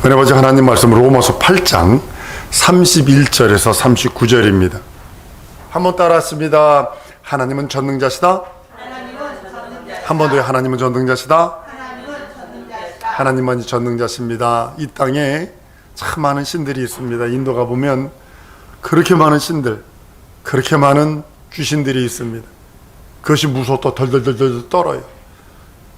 은혜 보자 하나님 말씀 로마서 8장 31절에서 39절입니다. 한번 따라했습니다. 하나님은 전능자시다. 한 번 더요. 하나님은 전능자시다. 하나님만이 전능자십니다. 이 땅에 참 많은 신들이 있습니다. 인도 가보면 그렇게 많은 신들, 그렇게 많은 귀신들이 있습니다. 그것이 무서워 덜덜덜덜 떨어요.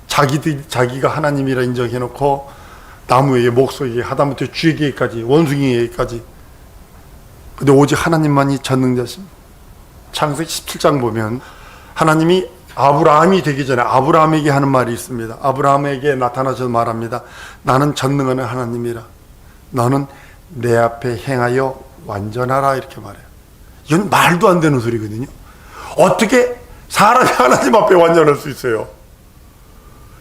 자기가 하나님이라 인정해놓고 나무에게, 목소에게, 하다못해 쥐에게까지, 원숭이에게까지. 근데 오직 하나님만이 전능자십니다. 창세기 17장 보면 하나님이 아브라함이 되기 전에 아브라함에게 하는 말이 있습니다. 아브라함에게 나타나셔서 말합니다. 나는 전능한 하나님이라. 너는 내 앞에 행하여 완전하라. 이렇게 말해요. 이건 말도 안 되는 소리거든요. 어떻게 사람이 하나님 앞에 완전할 수 있어요?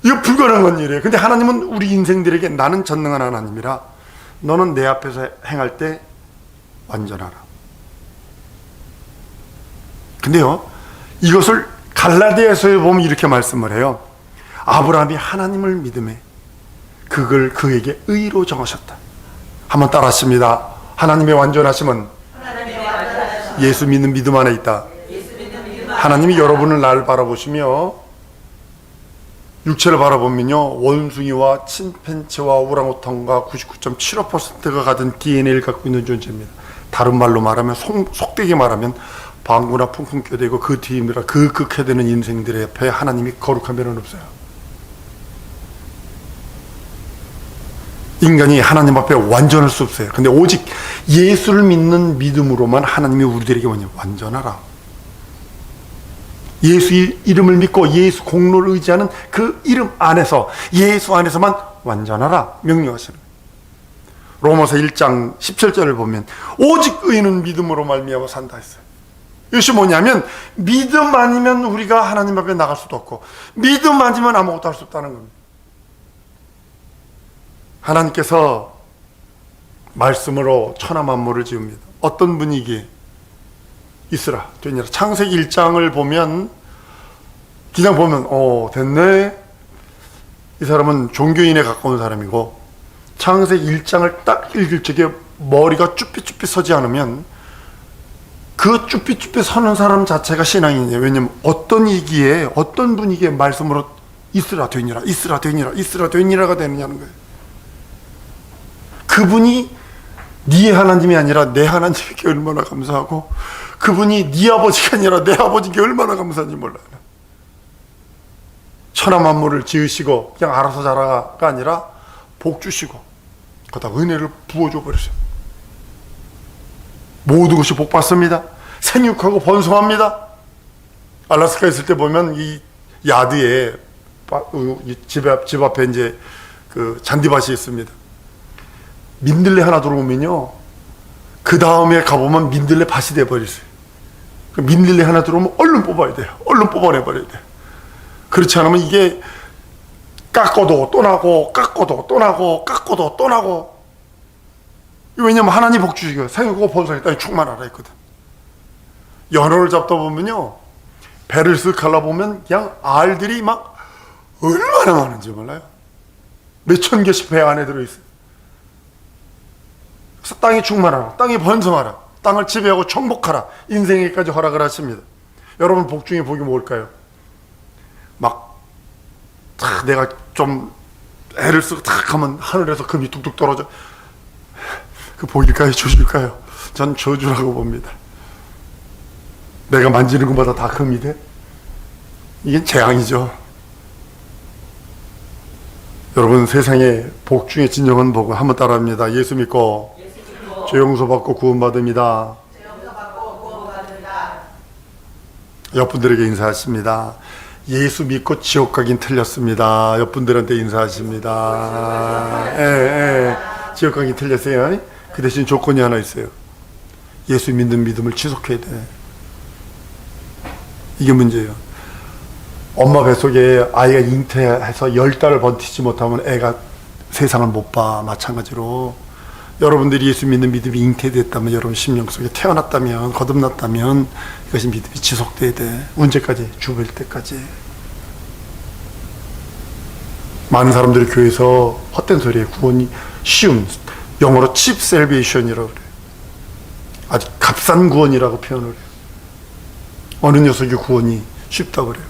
이거 불가능한 일이에요. 근데 하나님은 우리 인생들에게 나는 전능한 하나님이라 너는 내 앞에서 행할 때 완전하라. 근데요, 이것을 갈라디아서에 보면 이렇게 말씀을 해요. 아브라함이 하나님을 믿음에 그걸 그에게 의로 정하셨다. 한번 따라하십니다. 하나님의 완전하심은 예수 믿는 믿음 안에 있다. 하나님이 여러분을 날 바라보시며 육체를 바라보면요, 원숭이와 침팬지와 오랑우탄과 99.75%가 가진 DNA를 갖고 있는 존재입니다. 다른 말로 말하면 속되게 말하면 방구나 쿵쿵 껴대고 그 뒤이라 그 극해되는 인생들의 옆에 하나님이 거룩한 면은 없어요. 인간이 하나님 앞에 완전할 수 없어요. 근데 오직 예수를 믿는 믿음으로만 하나님이 우리들에게 완전하라. 예수 이름을 믿고 예수 공로를 의지하는 그 이름 안에서, 예수 안에서만 완전하라 명령하시는 거예요. 로마서 1장 17절을 보면 오직 의인은 믿음으로 말미암아 산다 했어요. 이것이 뭐냐면 믿음 아니면 우리가 하나님 앞에 나갈 수도 없고 믿음 아니면 아무것도 할 수 없다는 겁니다. 하나님께서 말씀으로 천하 만물을 지읍니다. 어떤 분위기에 있으라 되니라. 창세기 1장을 보면 그냥 보면 됐네, 이 사람은 종교인에 가까운 사람이고, 창세기 1장을 딱 읽을 적에 머리가 쭈삐쭈삐 서지 않으면 그 쭈삐쭈삐 서는 사람 자체가 신앙이에요. 왜냐면 어떤 이기에, 어떤 분위기에 말씀으로 있으라 되니라, 있으라 되니라, 있으라 되니라가 되느냐는 거예요. 그분이 네 하나님이 아니라 내 하나님께 얼마나 감사하고, 그분이 네 아버지가 아니라 내 아버지께 얼마나 감사한지 몰라요. 천하 만물을 지으시고 그냥 알아서 자라가 아니라 복 주시고 거기다 은혜를 부어줘 버리세요. 모든 것이 복 받습니다. 생육하고 번성합니다. 알라스카에 있을 때 보면 이 야드에 집 앞에 이제 그 잔디밭이 있습니다. 민들레 하나 들어오면요, 그 다음에 가보면 민들레 밭이 돼버렸어요. 민들레 하나 들어오면 얼른 뽑아야 돼요. 얼른 뽑아내버려야 돼요. 그렇지 않으면 이게 깎아도 또 나고, 깎아도 또 나고, 깎아도 또 나고. 왜냐면 하나님 복 주시고 생육하고 번성의 땅이 충만하라 했거든. 연어를 잡다 보면요, 배를 쓱 갈라보면 그냥 알들이 막 얼마나 많은지 몰라요. 몇천 개씩 배 안에 들어있어요. 그래서 땅이 충만하라, 땅이 번성하라, 땅을 지배하고 정복하라, 인생에까지 허락을 하십니다. 여러분, 복 중에 복이 뭘까요? 막 내가 좀 애를 쓰고 탁 하면 하늘에서 금이 뚝뚝 떨어져. 그 복일까요? 저주일까요? 전 저주라고 봅니다. 내가 만지는 것마다 다 금이 돼? 이게 재앙이죠. 여러분, 세상에 복 중에 진정한 복은 한번 따라합니다. 예수 믿고 죄 용서 받고 구원받습니다. 옆분들에게 인사하십니다. 예수 믿고 지옥 가긴 틀렸습니다. 옆분들한테 인사하십니다. 지옥 가긴 틀렸어요. 그 대신 조건이 하나 있어요. 예수 믿는 믿음을 지속해야 돼. 이게 문제예요. 엄마 뱃속에 아이가 잉태해서 10달을 버티지 못하면 애가 세상을 못 봐. 마찬가지로 여러분들이 예수 믿는 믿음이 잉태됐다면, 여러분 심령 속에 태어났다면, 거듭났다면 이것이 믿음이 지속돼야 돼. 언제까지? 죽을 때까지. 많은 사람들이 교회에서 헛된 소리에 구원이 쉬운, 영어로 cheap salvation이라고 그래요. 아주 값싼 구원이라고 표현을 해요. 어느 녀석이 구원이 쉽다고 그래요.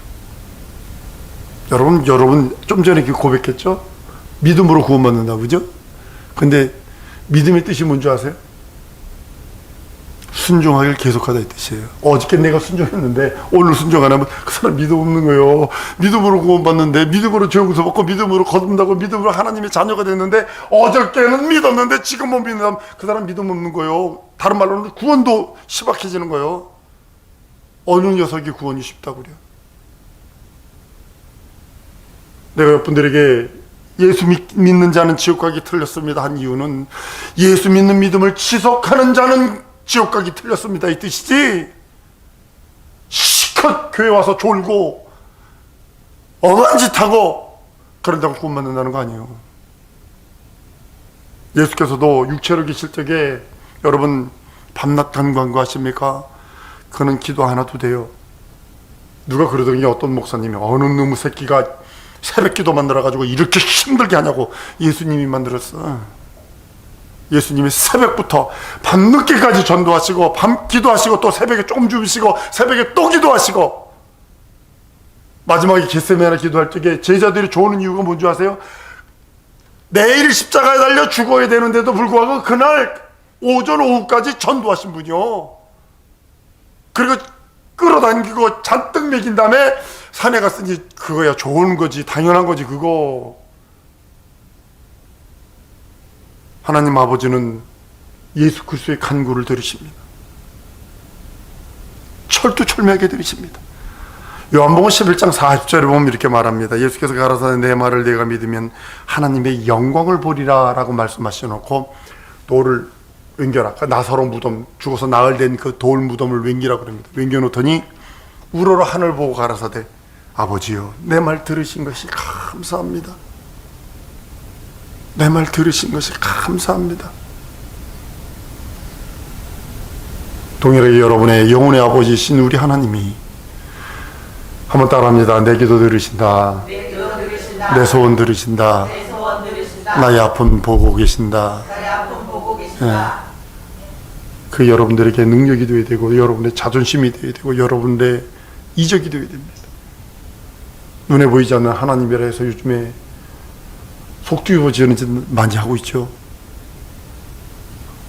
여러분 좀 전에 고백했죠? 믿음으로 구원받는다, 그죠? 근데 믿음의 뜻이 뭔지 아세요? 순종하기를 계속하다 이 뜻이에요. 어저께 내가 순종했는데 오늘 순종 안 하면 그 사람 믿음 없는 거예요. 믿음으로 구원받는데, 믿음으로 죄 용서받고, 믿음으로 거듭나고, 믿음으로 하나님의 자녀가 됐는데, 어저께는 믿었는데 지금 못 믿는 그 사람 믿음 없는 거예요. 다른 말로는 구원도 시박해지는 거예요. 어느 녀석이 구원이 쉽다고 그래요. 내가 여러분들에게 예수 믿는 자는 지옥 가기 틀렸습니다 한 이유는, 예수 믿는 믿음을 지속하는 자는 지옥 가기 틀렸습니다 이 뜻이지, 시컷 교회 와서 졸고 어한 짓 하고 그런다고 구원 받는다는 거 아니에요. 예수께서도 육체로 계실 적에 여러분 밤낮 간구하십니까? 그는 기도 안 해도 돼요. 누가 그러더니 어떤 목사님이 어느 놈의 새끼가 새벽 기도 만들어가지고 이렇게 힘들게 하냐고. 예수님이 만들었어. 예수님이 새벽부터 밤늦게까지 전도하시고, 밤 기도하시고, 또 새벽에 조금 주무시고, 새벽에 또 기도하시고, 마지막에 겟세마네 기도할 적에 제자들이 좋은 이유가 뭔지 아세요? 내일 십자가에 달려 죽어야 되는데도 불구하고 그날 오전 오후까지 전도하신 분이요. 그리고 끌어당기고 잔뜩 먹인 다음에 산에 갔으니 그거야 좋은 거지, 당연한 거지 그거. 하나님 아버지는 예수 그리스도의 간구를 들으십니다. 철두철미하게 들으십니다. 요한복음 11장 40절에 보면 이렇게 말합니다. 예수께서 가라사대 내 말을 내가 믿으면 하나님의 영광을 보리라 라고 말씀하셔놓고 돌을 옮겨라. 나사로 무덤, 죽어서 나흘 된 그 돌 무덤을 옮기라고 합니다. 옮겨놓더니 우러러 하늘 보고 가라사대 아버지요 내 말 들으신 것이 감사합니다. 내 말 들으신 것이 감사합니다. 동일하게 여러분의 영혼의 아버지이신 우리 하나님이 한번 따라합니다. 내 기도 들으신다. 내 소원 들으신다. 나의 아픔 보고 계신다. 네. 그 여러분들에게 능력이 되어야 되고, 여러분의 자존심이 되어야 되고, 여러분의 이적이 되어야 됩니다. 눈에 보이지 않는 하나님이라 해서 요즘에 속뒤집어지는 짓 많이 하고 있죠.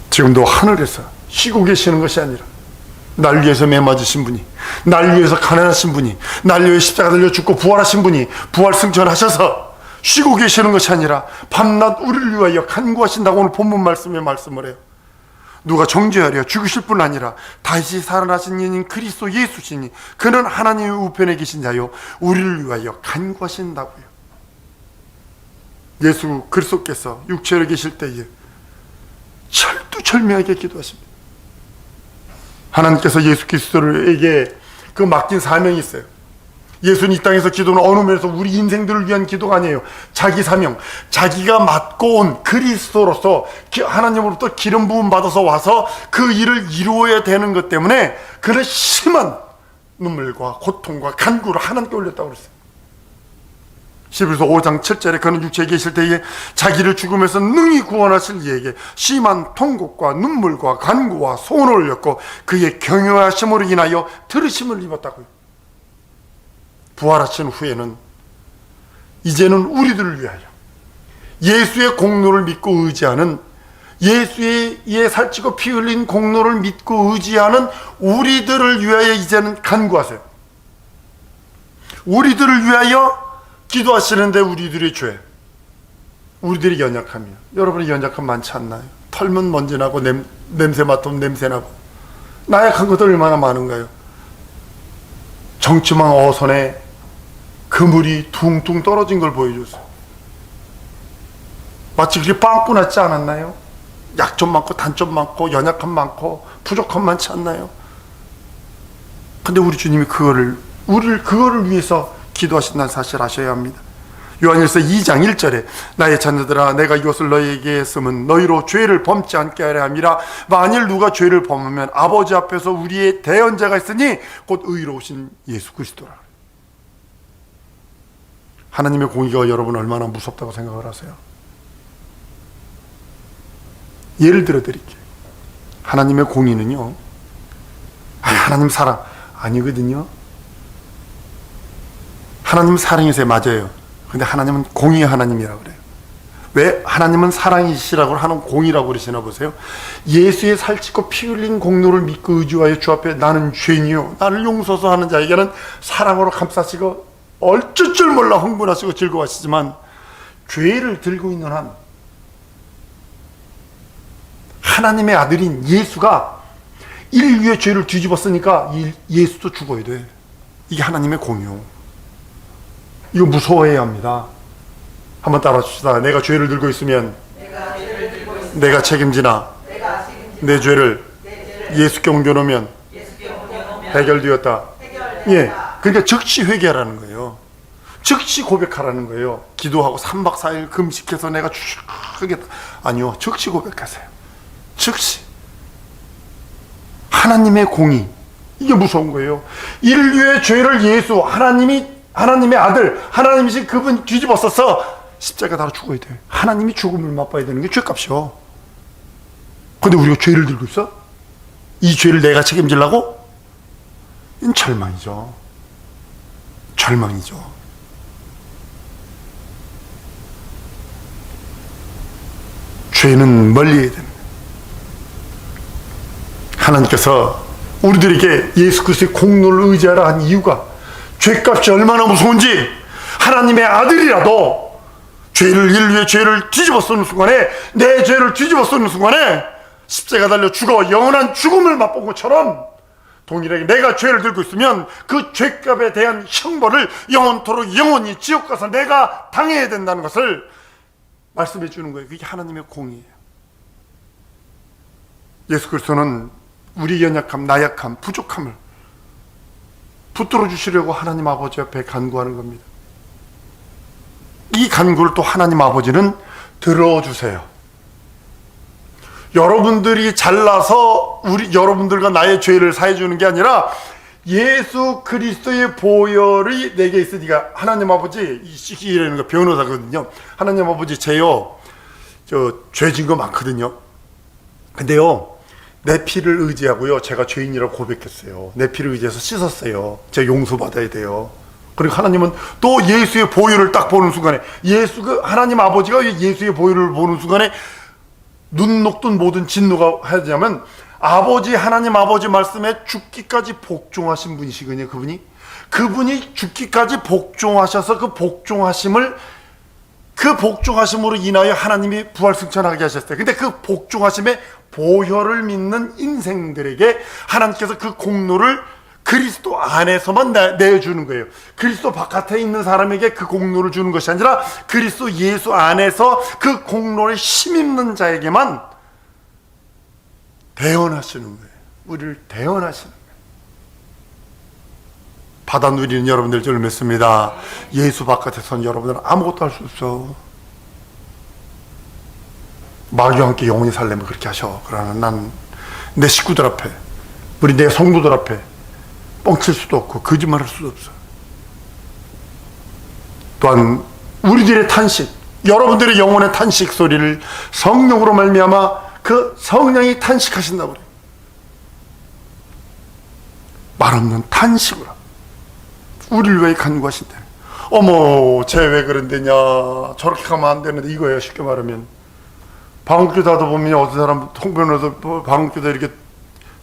지금도 하늘에서 쉬고 계시는 것이 아니라 날 위해서 매 맞으신 분이, 날 위해서 가난하신 분이, 날 위해 십자가 달려 죽고 부활하신 분이 부활 승천하셔서 쉬고 계시는 것이 아니라 밤낮 우리를 위하여 간구하신다고 오늘 본문 말씀에 말씀을 해요. 누가 정죄하려 죽으실 뿐 아니라 다시 살아나신 이인 그리스도 예수시니 그는 하나님의 우편에 계신 자요 우리를 위하여 간구하신다고요. 예수 그리스도께서 육체로 계실 때에 철두철미하게 기도하십니다. 하나님께서 예수 그리스도에게 그 맡긴 사명이 있어요. 예수는 이 땅에서 기도는 어느 면에서 우리 인생들을 위한 기도가 아니에요. 자기 사명, 자기가 맡고 온 그리스도로서 하나님으로부터 기름 부음 받아서 와서 그 일을 이루어야 되는 것 때문에 그는 심한 눈물과 고통과 간구를 하나님께 올렸다고 그랬어요. 11서 5장 7절에 그는 육체에 계실 때에 자기를 죽음에서 능히 구원하실 이에게 심한 통곡과 눈물과 간구와 소원을 올렸고 그의 경외하심으로 인하여 들으심을 입었다고요. 부활하신 후에는 이제는 우리들을 위하여 예수의 공로를 믿고 의지하는, 예수의 살찌고 피 흘린 공로를 믿고 의지하는 우리들을 위하여 이제는 간구하세요. 우리들을 위하여 기도하시는데 우리들의 죄, 우리들의 연약함이요. 여러분의 연약함 많지 않나요? 털면 먼지 나고 냄새 맡으면 냄새 나고 나약한 것도 얼마나 많은가요? 정치망 어선에 그물이 둥둥 떨어진 걸 보여줬어요. 마치 그렇게 빵꾸 났지 않았나요? 약점 많고 단점 많고 연약함 많고 부족함 많지 않나요? 근데 우리 주님이 우리를 그거를 위해서 기도하신다는 사실 아셔야 합니다. 요한일서 2장 1절에 나의 자녀들아 내가 이것을 너희에게 했음은 너희로 죄를 범치 않게 하려 함이라. 만일 누가 죄를 범하면 아버지 앞에서 우리의 대언자가 있으니 곧 의로우신 예수 그리스도라. 하나님의 공의가 여러분 얼마나 무섭다고 생각을 하세요? 예를 들어 드릴게요. 하나님의 공의는요, 하나님 사랑 아니거든요. 하나님 사랑이세요. 맞아요. 근데 하나님은 공의의 하나님이라고 그래요. 왜 하나님은 사랑이시라고 하는 공의라고 그러시나 보세요. 예수의 살찌고 피 흘린 공로를 믿고 의지하여 주 앞에 나는 죄인이요 나를 용서서 하는 자에게는 사랑으로 감싸시고 어쩔 줄 몰라 흥분하시고 즐거워하시지만, 죄를 들고 있는 한 하나님의 아들인 예수가 인류의 죄를 뒤집었으니까 예수도 죽어야 돼. 이게 하나님의 공의요. 이거 무서워해야 합니다. 한번 따라합시다. 내가 죄를 들고 있으면 내가 책임지나 내 죄를 예수께 옮겨놓으면 해결되었다. 예, 그러니까 즉시 회개하라는 거예요. 즉시 고백하라는 거예요. 기도하고 3박 4일 금식해서 내가 하겠다. 아니요, 즉시 고백하세요. 즉시. 하나님의 공의, 이게 무서운 거예요. 인류의 죄를 예수, 하나님의 아들, 하나님이신 그분 뒤집었어서 십자가 달아 죽어야 돼요. 하나님이 죽음을 맛봐야 되는 게 죄값이요. 근데 우리가 죄를 들고 있어? 이 죄를 내가 책임지려고? 이건 절망이죠. 절망이죠. 죄는 멀리 해야 됩니다. 하나님께서 우리들에게 예수 그리스도의 공로를 의지하라 한 이유가, 죄값이 얼마나 무서운지, 하나님의 아들이라도 인류의 죄를 뒤집어 쓰는 순간에, 내 죄를 뒤집어 쓰는 순간에 십자가 달려 죽어 영원한 죽음을 맛본 것처럼, 동일하게 내가 죄를 들고 있으면 그 죄값에 대한 형벌을 영원토록 영원히 지옥 가서 내가 당해야 된다는 것을 말씀해 주는 거예요. 그게 하나님의 공의예요. 예수 그리스도는 우리 연약함, 나약함, 부족함을 붙들어 주시려고 하나님 아버지 앞에 간구하는 겁니다. 이 간구를 또 하나님 아버지는 들어주세요. 여러분들이 잘나서 여러분들과 나의 죄를 사해 주는 게 아니라 예수 그리스도의 보혈이 내게 있으니까, 하나님 아버지, 이라는 거 변호사거든요. 하나님 아버지, 죄요, 죄진 거 많거든요. 근데요, 내 피를 의지하고요, 제가 죄인이라고 고백했어요. 내 피를 의지해서 씻었어요. 제가 용서받아야 돼요. 그리고 하나님은 또 예수의 보혈을 딱 보는 순간에, 하나님 아버지가 예수의 보혈을 보는 순간에 눈 녹든 모든 진노가 하냐면, 하나님 아버지 말씀에 죽기까지 복종하신 분이시거든요. 그분이 죽기까지 복종하셔서 그 복종하심으로 인하여 하나님이 부활승천하게 하셨어요. 근데 그 복종하심에 보혈을 믿는 인생들에게 하나님께서 그 공로를 그리스도 안에서만 내주는 거예요. 그리스도 바깥에 있는 사람에게 그 공로를 주는 것이 아니라 그리스도 예수 안에서 그 공로를 힘입는 자에게만 대언하시는 거예요. 우리를 대언하시는 거예요. 받아 누리는 여러분들 줄 믿습니다. 예수 바깥에서는 여러분들은 아무것도 할 수 없어. 마귀와 함께 영원히 살려면 그렇게 하셔. 그러나 난 내 식구들 앞에, 내 성도들 앞에 뻥칠 수도 없고 거짓말할 수도 없어. 또한 우리들의 탄식, 여러분들의 영혼의 탄식 소리를 성령으로 말미암아 그 성령이 탄식하신다고 그래요. 말없는 탄식으로 우리를 위해 간구하신다. 어머, 쟤 왜 그런데냐, 저렇게 가면 안 되는데, 이거예요. 쉽게 말하면 방언기도 하다 보면, 어떤 사람 홍변에서 방언기도 이렇게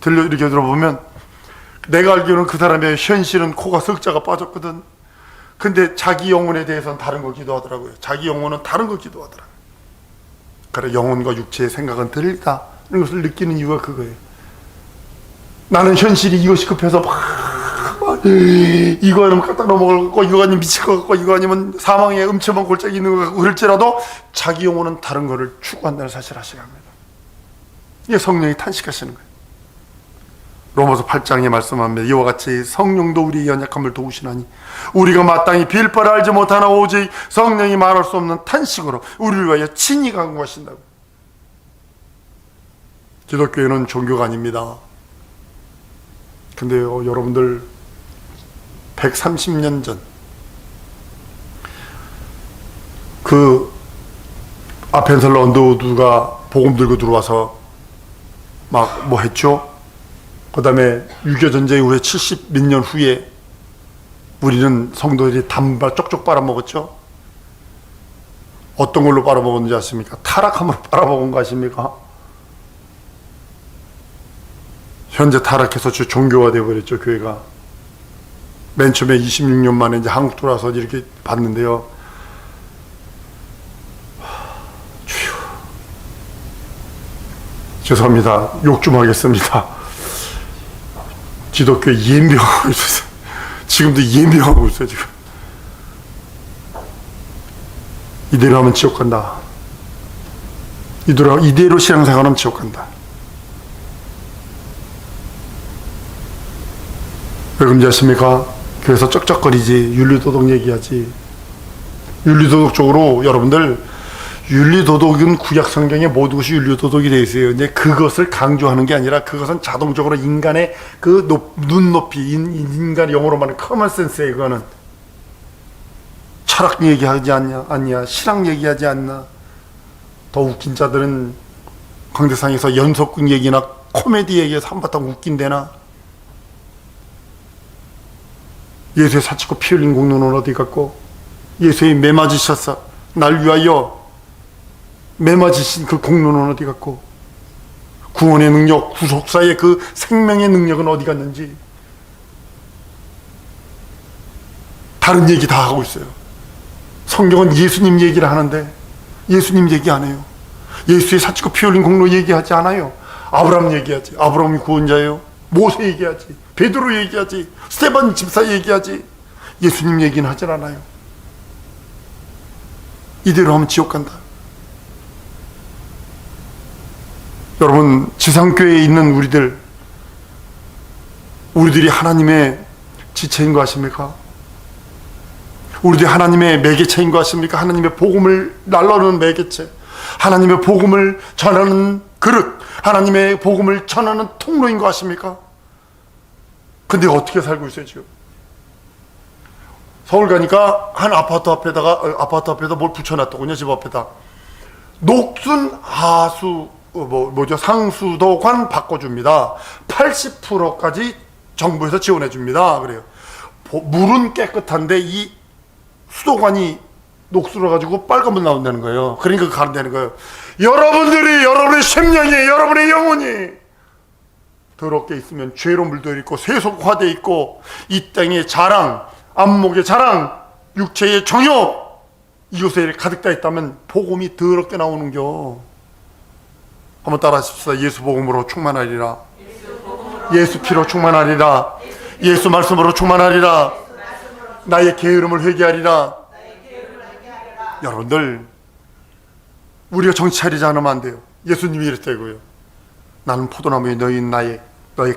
들어보면, 내가 알기로는 그 사람의 현실은 코가 석자가 빠졌거든. 근데 자기 영혼에 대해서는 다른 거 기도하더라고요. 자기 영혼은 다른 거 기도하더라고요. 그래, 영혼과 육체의 생각은 들리다, 이런 것을 느끼는 이유가 그거예요. 나는 현실이 이것이 급해서 이거 아니면 갖다 넘어갈 것 같고, 이거 아니면 미칠 것 같고, 이거 아니면 사망의 음침한 골짜기 있는 것 같고, 그럴지라도 자기 영혼은 다른 거를 추구한다는 사실을 하셔야 합니다. 이게 성령이 탄식하시는 거예요. 로마서 8장에 말씀합니다. 이와 같이 성령도 우리의 연약함을 도우시나니 우리가 마땅히 빌 바를 알지 못하나 오직 성령이 말할 수 없는 탄식으로 우리를 위하여 친히 간구하신다고. 기독교회는 종교가 아닙니다. 근데요, 여러분들 130년 전 그 아펜셀 언더우드가 복음 들고 들어와서 막 뭐 했죠? 그 다음에 6.25 전쟁 이후에 70 몇 년 후에 우리는 성도들이 단발 쪽쪽 빨아먹었죠? 어떤 걸로 빨아먹었는지 아십니까? 타락함으로 빨아먹은 거 아십니까? 현재 타락해서 종교화 되어버렸죠, 교회가. 맨 처음에 26년 만에 이제 한국 돌아와서 이렇게 봤는데요. 주여. 죄송합니다. 욕 좀 하겠습니다. 기독교에 예명하고 있어요. 지금도 예명하고 있어요, 지금. 이대로 하면 지옥 간다. 이대로 신앙생활하면 지옥 간다. 왜 그런지 아십니까? 교회에서 쩍쩍거리지, 윤리도덕 얘기하지. 윤리도덕적으로 여러분들, 윤리도덕은 구약 성경에 모든 것이 윤리도덕이 되어 있어요. 근데 그것을 강조하는 게 아니라 그것은 자동적으로 인간의 그 눈높이, 인간의 영어로 말하는 커먼센스예요. 그거는 철학 얘기하지 않냐, 신앙 얘기하지 않나. 더 웃긴 자들은 광대상에서 연속극 얘기나 코미디 얘기해서 한바탕 웃긴대나. 예수의 사치고 피 흘린 공로는 어디 갔고, 예수의 매맞으셨어 날 위하여 매맞으신 그 공로는 어디 갔고, 구원의 능력, 구속사의 그 생명의 능력은 어디 갔는지. 다른 얘기 다 하고 있어요. 성경은 예수님 얘기를 하는데 예수님 얘기 안 해요. 예수의 사치고 피 흘린 공로 얘기하지 않아요. 아브라함 얘기하지. 아브라함이 구원자예요. 모세 얘기하지. 베드로 얘기하지. 스테반 집사 얘기하지. 예수님 얘기는 하질 않아요. 이대로 하면 지옥 간다. 여러분, 지상교회에 있는 우리들이 하나님의 지체인 거 아십니까? 우리들이 하나님의 매개체인 거 아십니까? 하나님의 복음을 날라오는 매개체, 하나님의 복음을 전하는 그릇, 하나님의 복음을 전하는 통로인 거 아십니까? 근데 어떻게 살고 있어요 지금? 서울 가니까 한 아파트 앞에다 뭘 붙여놨더군요. 집 앞에다 녹순 하수 상수도관 바꿔줍니다. 80%까지 정부에서 지원해줍니다. 그래요. 물은 깨끗한데 이 수도관이 녹슬어 가지고 빨간불 나온다는 거예요. 그러니까 가른다는 거예요. 여러분의 심령이, 여러분의 영혼이 더럽게 있으면 죄로 물들어 있고 세속화되어 있고 이 땅의 자랑, 안목의 자랑, 육체의 정욕, 이것에 가득 다 있다면 복음이 더럽게 나오는겨. 한번 따라 하십시다. 예수 복음으로 충만하리라. 예수 피로 충만하리라. 예수 말씀으로 충만하리라. 나의 게으름을 회개하리라. 여러분들, 우리가 정신 차리지 않으면 안 돼요. 예수님이 이랬다고요. 나는 포도나무에 너의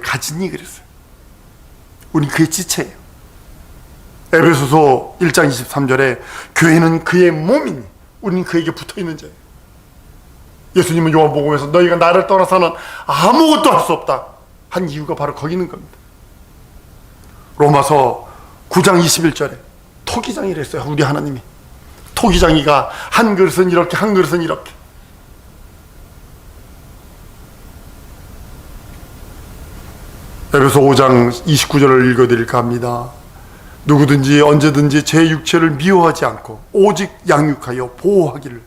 가지니 그랬어요. 우린 그의 지체예요. 에베소서 1장 23절에 교회는 그의 몸이니 우리는 그에게 붙어있는 자예요. 예수님은 요한복음에서 너희가 나를 떠나서는 아무것도 할 수 없다 한 이유가 바로 거기 있는 겁니다. 로마서 9장 21절에 토기장이라 했어요. 우리 하나님이 토기장이가 한 그릇은 이렇게 한 그릇은 이렇게. 에베소 5장 29절을 읽어드릴까 합니다. 누구든지 언제든지 제 육체를 미워하지 않고 오직 양육하여 보호하기를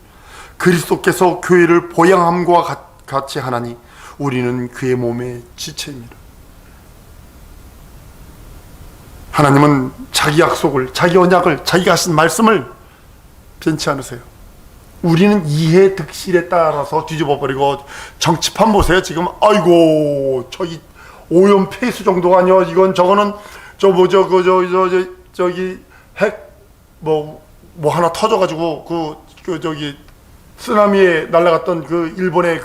그리스도께서 교회를 보양함과 같이 하나니 우리는 그의 몸의 지체입니다. 하나님은 자기 약속을, 자기 언약을, 자기가 하신 말씀을 변치 않으세요. 우리는 이해 득실에 따라서 뒤집어버리고 정치판 보세요. 지금 아이고 저기 오염 폐수 정도가 아니야. 이건 저거는 저기 핵 뭐 하나 터져가지고 저기 쓰나미에 날아갔던 그 일본의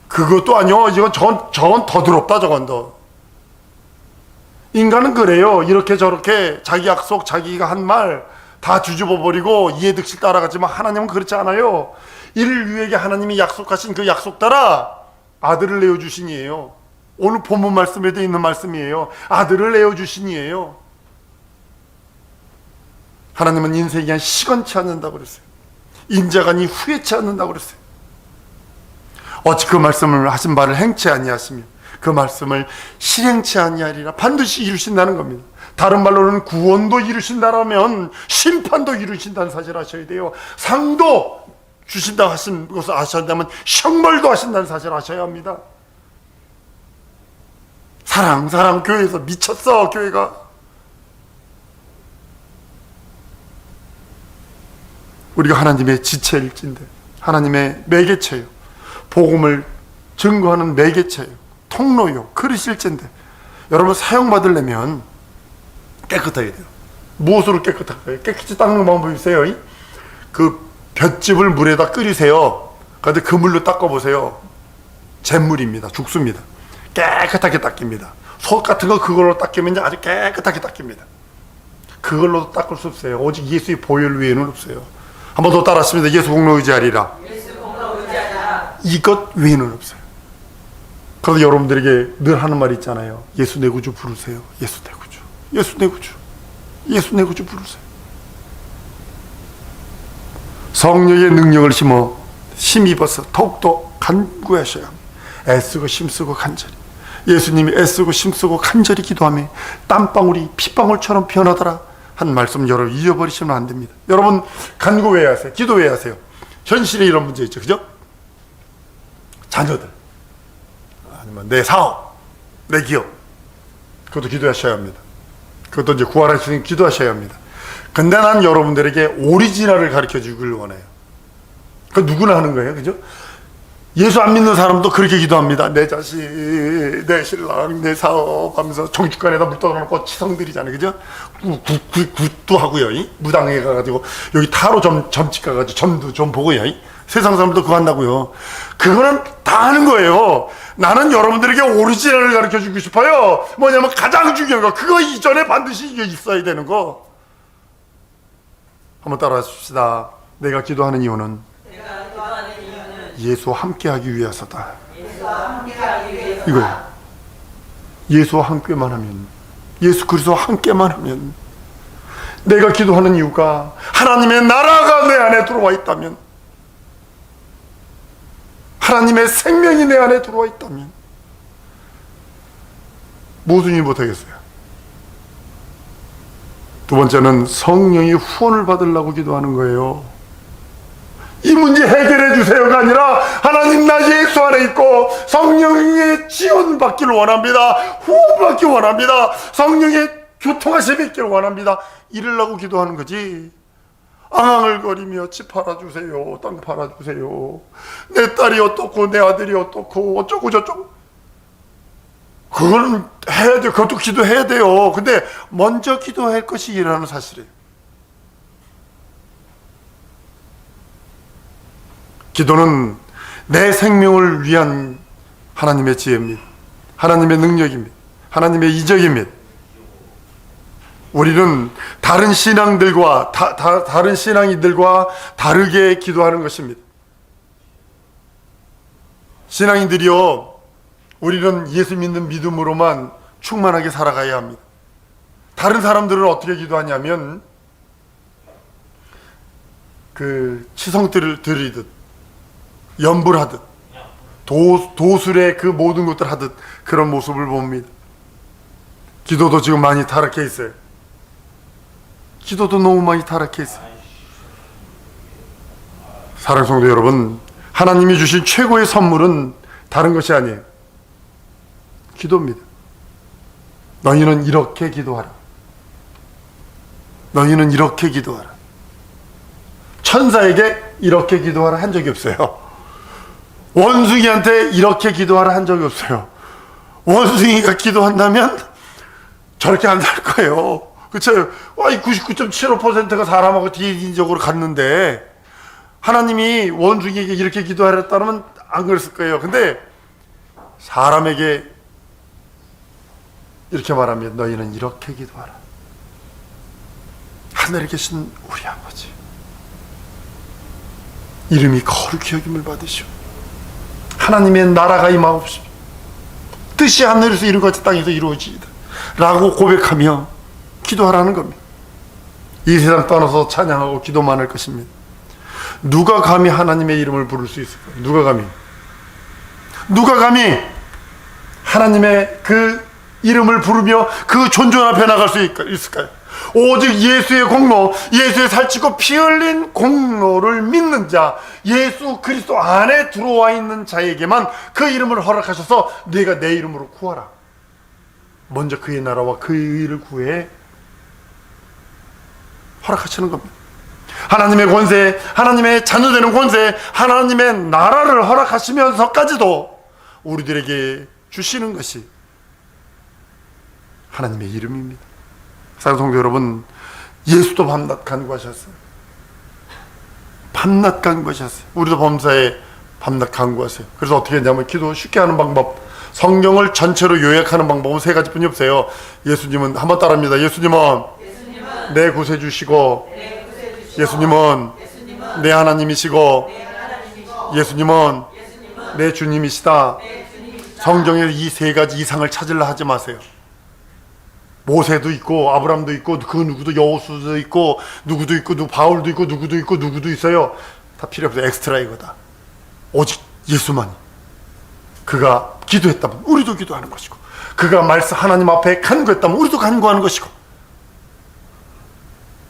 그것도 아니요. 이건 저건 더 더럽다. 저건 더. 인간은 그래요. 이렇게 저렇게 자기 약속, 자기가 한 말 다 뒤집어버리고 이해득실 따라가지만 하나님은 그렇지 않아요. 인류에게 하나님이 약속하신 그 약속 따라 아들을 내어주신이에요. 오늘 본문 말씀에도 있는 말씀이에요. 아들을 내어주신이에요. 하나님은 인생이 한 시건치 않는다고 그랬어요. 인자간이 후회치 않는다고 그랬어요. 어찌 그 말씀을 하신 바를 행치 아니하시며 그 말씀을 실행치 아니하리라. 반드시 이루신다는 겁니다. 다른 말로는 구원도 이루신다라면 심판도 이루신다는 사실을 아셔야 돼요. 상도 주신다 하신 것을 아셔야 한다면 형벌도 하신다는 사실을 아셔야 합니다. 사랑 교회에서 미쳤어. 교회가 우리가 하나님의 지체일진데, 하나님의 매개체요, 복음을 증거하는 매개체요, 통로요, 그릇일진데, 여러분 사용받으려면 깨끗해야 돼요. 무엇으로 깨끗할까요? 깨끗이 닦는 방법이 있어요. 그 볏짚을 물에다 끓이세요. 그런데 그 물로 닦아보세요. 잿물입니다. 죽습니다. 깨끗하게 닦입니다. 속 같은 거 그걸로 닦이면 아주 깨끗하게 닦입니다. 그걸로 닦을 수 없어요. 오직 예수의 보혈 외에는 없어요. 한 번 더 따라하십니다. 예수 공로 의지하리라. 이것 외에는 없어요. 그래서 여러분들에게 늘 하는 말이 있잖아요. 예수 내 구주 부르세요. 예수 내 구주, 예수 내 구주, 예수 내 구주 부르세요. 성령의 능력을 힘입어서 더욱더 간구하셔야 합니다. 애쓰고 힘쓰고 간절히. 예수님이 애쓰고 힘쓰고 간절히 기도하며 땀방울이 핏방울처럼 변하더라 한 말씀 여러분 잊어버리시면 안 됩니다. 여러분 간구 왜 하세요? 기도 왜 하세요? 현실에 이런 문제 있죠, 그죠? 자녀들, 아니면 내 사업, 내 기업, 그것도 기도하셔야 합니다. 그것도 이제 구하시는 기도하셔야 합니다. 근데 난 여러분들에게 오리지널을 가르쳐 주길 원해요. 그 누구나 하는 거예요, 그죠? 예수 안 믿는 사람도 그렇게 기도합니다. 내 자식, 내 신랑, 내 사업 하면서 정주간에다 물 떠놓고 치성들이잖아요, 그죠? 굿도 하고요. 무당에 가가지고 여기 타로 점집 가가지고 점도 좀 보고요. 세상 사람도 그거 한다고요. 그거는 다 하는 거예요. 나는 여러분들에게 오리지널을 가르쳐 주고 싶어요. 뭐냐면 가장 중요한 거, 그거 이전에 반드시 이게 있어야 되는 거. 한번 따라해 줍시다. 내가 기도하는 이유는 예수와 함께하기 위해서다. 이거예요. 예수와 함께만 하면, 예수 그리스도와 함께만 하면, 내가 기도하는 이유가 하나님의 나라가 내 안에 들어와 있다면, 하나님의 생명이 내 안에 들어와 있다면 무슨 일 못하겠어요? 두 번째는 성령의 후원을 받으려고 기도하는 거예요. 이 문제 해결해 주세요가 아니라 하나님 나 예수 안에 있고 성령의 지원 받기를 원합니다. 후원 받기 원합니다. 성령의 교통하심이 있기를 원합니다. 이러려고 기도하는 거지. 앙앙을거리며 집 팔아주세요, 땅 팔아주세요, 내 딸이 어떻고 내 아들이 어떻고 어쩌고 저쩌고, 그거는 해야 돼요. 그것도 기도해야 돼요. 근데 먼저 기도할 것이 일하는 사실이에요. 기도는 내 생명을 위한 하나님의 지혜입니다. 하나님의 능력입니다. 하나님의 이적입니다. 우리는 다른 신앙들과 다른 신앙인들과 다르게 기도하는 것입니다. 신앙인들이요, 우리는 예수 믿는 믿음으로만 충만하게 살아가야 합니다. 다른 사람들은 어떻게 기도하냐면 그 치성들을 드리듯, 염불하듯, 도술의 그 모든 것들 하듯 그런 모습을 봅니다. 기도도 지금 많이 타락해 있어요. 기도도 너무 많이 타락해 있어요. 사랑하는 성도 여러분, 하나님이 주신 최고의 선물은 다른 것이 아니에요. 기도입니다. 너희는 이렇게 기도하라. 너희는 이렇게 기도하라. 천사에게 이렇게 기도하라 한 적이 없어요. 원숭이한테 이렇게 기도하라 한 적이 없어요. 원숭이가 기도한다면 저렇게 안 될 거예요. 그렇죠? 99.75%가 사람하고 개인적으로 갔는데 하나님이 원숭이에게 이렇게 기도하랬다면 안 그랬을 거예요. 근데 사람에게 이렇게 말하면 너희는 이렇게 기도하라. 하늘에 계신 우리 아버지, 이름이 거룩히 여김을 받으시오. 하나님의 나라가 임하옵시며 뜻이 하늘에서 이루어지 땅에서 이루어지이다 라고 고백하며 기도하라는 겁니다. 이 세상 떠나서 찬양하고 기도만 할 것입니다. 누가 감히 하나님의 이름을 부를 수 있을까요? 누가 감히 하나님의 그 이름을 부르며 그 존존 앞에 나갈 수 있을까요? 오직 예수의 공로, 예수의 살찌고 피 흘린 공로를 믿는 자, 예수 그리스도 안에 들어와 있는 자에게만 그 이름을 허락하셔서 네가 내 이름으로 구하라. 먼저 그의 나라와 그의 의를 구해 허락하시는 겁니다. 하나님의 권세, 하나님의 자녀되는 권세, 하나님의 나라를 허락하시면서까지도 우리들에게 주시는 것이 하나님의 이름입니다. 사랑하는 성도 여러분, 예수도 밤낮 간구하셨어요. 밤낮 간구하셨어요. 우리도 범사에 밤낮 간구하세요. 그래서 어떻게 했냐면 기도 쉽게 하는 방법, 성경을 전체로 요약하는 방법은 세 가지뿐이 없어요. 예수님은 한번 따라합니다. 예수님은 내 구세주시고, 예수님은 내 하나님이시고, 예수님은 내 주님이시다. 성경에 이 세 가지 이상을 찾으려 하지 마세요. 모세도 있고 아브람도 있고 그 누구도 여호수도 있고 누구도 있고 바울도 있고 누구도 있고 누구도 있어요. 다 필요 없어요. 엑스트라 이거다. 오직 예수만이. 그가 기도했다면 우리도 기도하는 것이고, 그가 말씀 하나님 앞에 간구했다면 우리도 간구하는 것이고,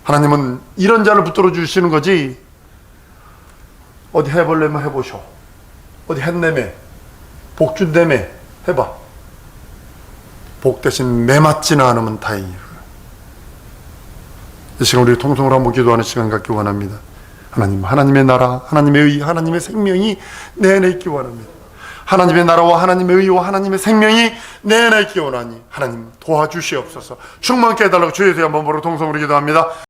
하나님은 이런 자를 붙들어 주시는 거지 어디 해보려면 해보셔, 어디 했네매 복준대매 해봐. 복 대신 매맞지는 않으면 다행이에요. 이 시간 우리 통성으로 한번 기도하는 시간 갖기 원합니다. 하나님, 하나님의 나라, 하나님의 의, 하나님의 생명이 내 안에 있기 원합니다. 하나님의 나라와 하나님의 의와 하나님의 생명이 내 안에 있기 원하니 하나님 도와주시옵소서. 충만케 해달라고 주의 이름 한번 보러 통성으로 기도합니다.